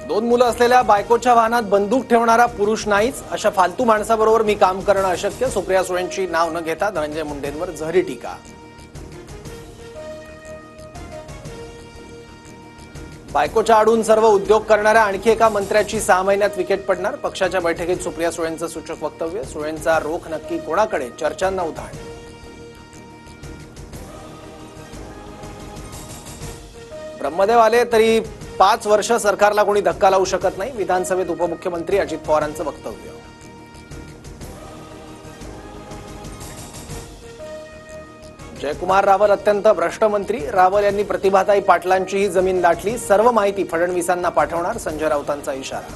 दोन मुलं असलेल्या बायकोच्या वाहनात बंदूक ठेवणारा पुरुष नाहीच, अशा फालतू माणसाबरोबर मी काम करणं अशक्य. सुप्रिया सुळेंची नाव न घेता धनंजय मुंडेंवर जहरी टीका. बायकोच्या आडून सर्व उद्योग करणाऱ्या आणखी एका मंत्र्याची 6 महिन्यात विकेट पडणार. पक्षाच्या बैठकीत सुप्रिया सुळेंचं सूचक वक्तव्य. सुळेंचा रोख नक्की कोणाकडे, चर्चांना उधाण. ब्रह्मदेव आले तरी 5 वर्ष सरकारला कोणी धक्का लावू शकत नाही. विधानसभेत उपमुख्यमंत्री अजित पवारांचं वक्तव्य. जयकुमार रावल अत्यंत भ्रष्ट मंत्री. रावल यांनी प्रतिभाताई पाटलांचीही जमीन लाटली. सर्व माहिती फडणवीसांना पाठवणार, संजय राऊतांचा इशारा.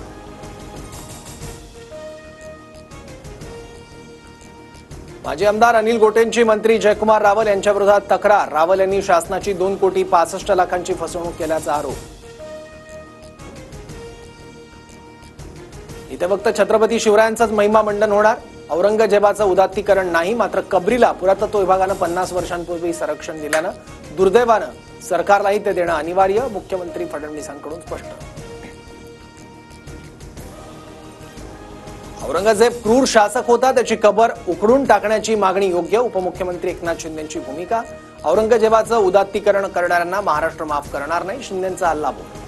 माजी आमदार अनिल गोटेंची मंत्री जयकुमार रावल यांच्या विरोधात तक्रार. रावल यांनी शासनाची 2,65,00,000 फसवणूक केल्याचा आरोप. इथे फक्त छत्रपती शिवरायांचाच महिमा मंडन होणार. औरंगजेबाचं उदात्तीकरण नाही, मात्र कबरीला पुरातत्व विभागानं 50 वर्षांपूर्वी संरक्षण दिल्यानं दुर्दैवानं सरकारलाही ते देणं अनिवार्य. मुख्यमंत्री फडणवीसांकडून स्पष्ट. औरंगजेब क्रूर शासक होता, त्याची कबर उखडून टाकण्याची मागणी योग्य. उपमुख्यमंत्री एकनाथ शिंदेंची भूमिका. औरंगजेबाचं उदात्तीकरण करणाऱ्यांना महाराष्ट्र माफ करणार नाही, शिंदेंचा हल्लाबोल.